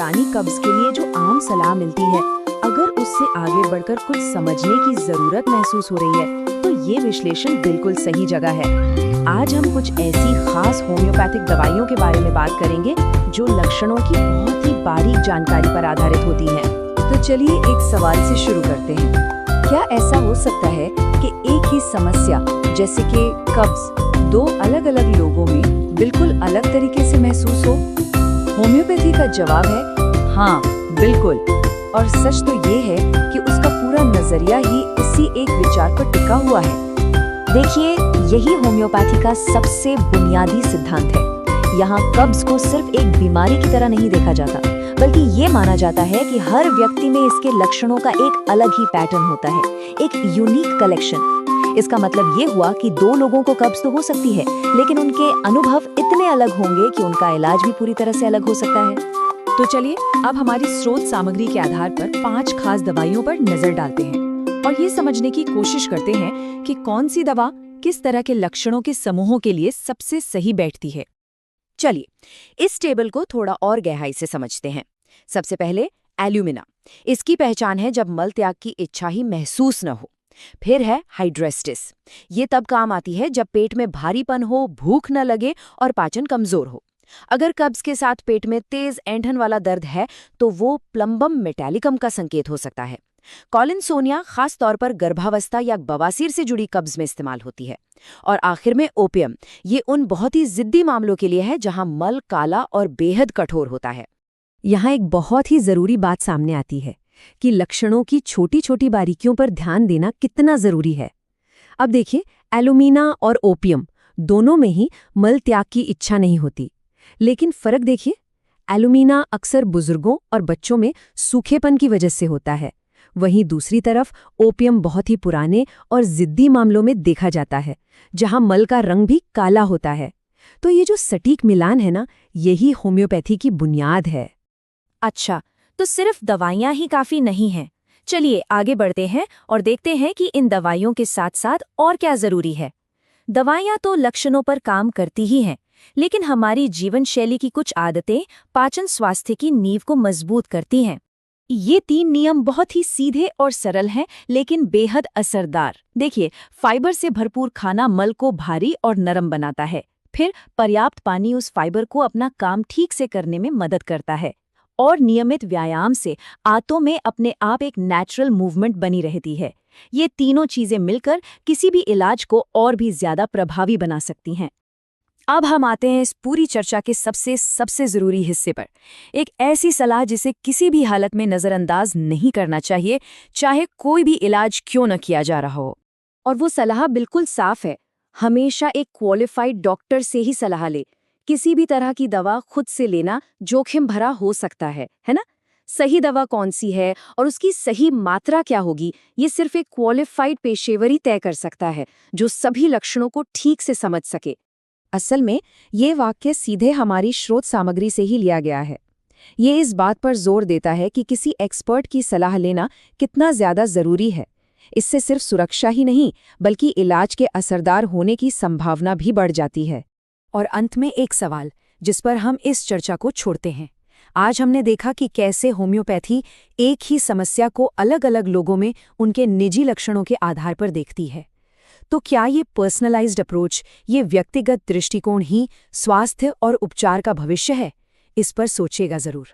पुरानी कब्ज के लिए जो आम सलाह मिलती है, अगर उससे आगे बढ़कर कुछ समझने की जरूरत महसूस हो रही है तो ये विश्लेषण बिल्कुल सही जगह है। आज हम कुछ ऐसी खास होम्योपैथिक दवाइयों के बारे में बात करेंगे जो लक्षणों की बहुत ही बारीक जानकारी पर आधारित होती हैं। तो चलिए एक सवाल से शुरू करते हैं। क्या ऐसा हो सकता है कि एक ही समस्या जैसे कि कब्ज दो अलग-अलग लोगों में बिल्कुल अलग तरीके से महसूस हो? होम्योपैथी का जवाब है हाँ, बिल्कुल। और सच तो ये है कि उसका पूरा नजरिया ही इसी एक विचार पर टिका हुआ है। देखिए, यही होम्योपैथी का सबसे बुनियादी सिद्धांत है। यहाँ कब्ज को सिर्फ एक बीमारी की तरह नहीं देखा जाता, बल्कि ये माना जाता है कि हर व्यक्ति में इसके लक्षणों का एक अलग ही पैटर्न होता है, एक यूनिक कलेक्शन। इसका मतलब ये हुआ कि दो लोगों को कब्ज तो हो सकती है, लेकिन उनके अनुभव इतने अलग होंगे कि उनका इलाज भी पूरी तरह से अलग हो सकता है। तो चलिए अब हमारी स्रोत सामग्री के आधार पर 5 खास दवाइयों पर नजर डालते हैं और ये समझने की कोशिश करते हैं कि कौन सी दवा किस तरह के लक्षणों के समूहों के लिए सबसे सही बैठती है। चलिए इस टेबल को थोड़ा और गहराई से समझते हैं। सबसे पहले एल्यूमिना। इसकी पहचान है जब मल त्याग की इच्छा ही महसूस न हो। फिर है हाइड्रेस्टिस। ये तब काम आती है जब पेट में भारीपन हो, भूख न लगे और पाचन कमजोर हो। अगर कब्ज के साथ पेट में तेज ऐंठन वाला दर्द है तो वो प्लम्बम मेटालिकम का संकेत हो सकता है। कॉलिनसोनिया खास तौर पर गर्भावस्था या बवासीर से जुड़ी कब्ज में इस्तेमाल होती है। और आखिर में ओपियम। ये उन बहुत ही जिद्दी मामलों के लिए है जहां मल काला और बेहद कठोर होता है। यहाँ एक बहुत ही जरूरी बात सामने आती है कि लक्षणों की छोटी छोटी बारीकियों पर ध्यान देना कितना जरूरी है। अब देखिए, एल्यूमिना और ओपियम दोनों में ही मल त्याग की इच्छा नहीं होती, लेकिन फर्क देखिए, एल्यूमिना अक्सर बुजुर्गों और बच्चों में सूखेपन की वजह से होता है, वहीं दूसरी तरफ ओपियम बहुत ही पुराने और जिद्दी मामलों में देखा जाता है, जहां मल का रंग भी काला होता है। तो ये जो सटीक मिलान है ना, यही होम्योपैथी की बुनियाद है। अच्छा, तो सिर्फ दवाइयाँ ही काफी नहीं हैं। चलिए आगे बढ़ते हैं और देखते हैं कि इन दवाइयों के साथ साथ और क्या जरूरी है। दवाइयाँ तो लक्षणों पर काम करती ही हैं, लेकिन हमारी जीवन शैली की कुछ आदतें पाचन स्वास्थ्य की नींव को मजबूत करती हैं। ये 3 नियम बहुत ही सीधे और सरल हैं, लेकिन बेहद असरदार। देखिए, फाइबर से भरपूर खाना मल को भारी और नरम बनाता है। फिर पर्याप्त पानी उस फाइबर को अपना काम ठीक से करने में मदद करता है। और नियमित व्यायाम से आंतों में अपने आप एक नेचुरल मूवमेंट बनी रहती है। ये तीनों चीजें मिलकर किसी भी इलाज को और भी ज्यादा प्रभावी बना सकती हैं। अब हम आते हैं इस पूरी चर्चा के सबसे जरूरी हिस्से पर। एक ऐसी सलाह जिसे किसी भी हालत में नजरअंदाज नहीं करना चाहिए, चाहे कोई भी इलाज क्यों न किया जा रहा हो। और वो सलाह बिल्कुल साफ है, हमेशा एक क्वालिफाइड डॉक्टर से ही सलाह ले। किसी भी तरह की दवा खुद से लेना जोखिम भरा हो सकता है ना? सही दवा कौन सी है और उसकी सही मात्रा क्या होगी, ये सिर्फ एक क्वालिफाइड पेशेवर ही तय कर सकता है, जो सभी लक्षणों को ठीक से समझ सके। असल में ये वाक्य सीधे हमारी स्रोत सामग्री से ही लिया गया है। ये इस बात पर जोर देता है कि किसी एक्सपर्ट की सलाह लेना कितना ज्यादा जरूरी है। इससे सिर्फ सुरक्षा ही नहीं, बल्कि इलाज के असरदार होने की संभावना भी बढ़ जाती है। और अंत में एक सवाल जिस पर हम इस चर्चा को छोड़ते हैं। आज हमने देखा कि कैसे होम्योपैथी एक ही समस्या को अलग अलग लोगों में उनके निजी लक्षणों के आधार पर देखती है। तो क्या ये पर्सनलाइज्ड अप्रोच, ये व्यक्तिगत दृष्टिकोण ही स्वास्थ्य और उपचार का भविष्य है? इस पर सोचिएगा जरूर।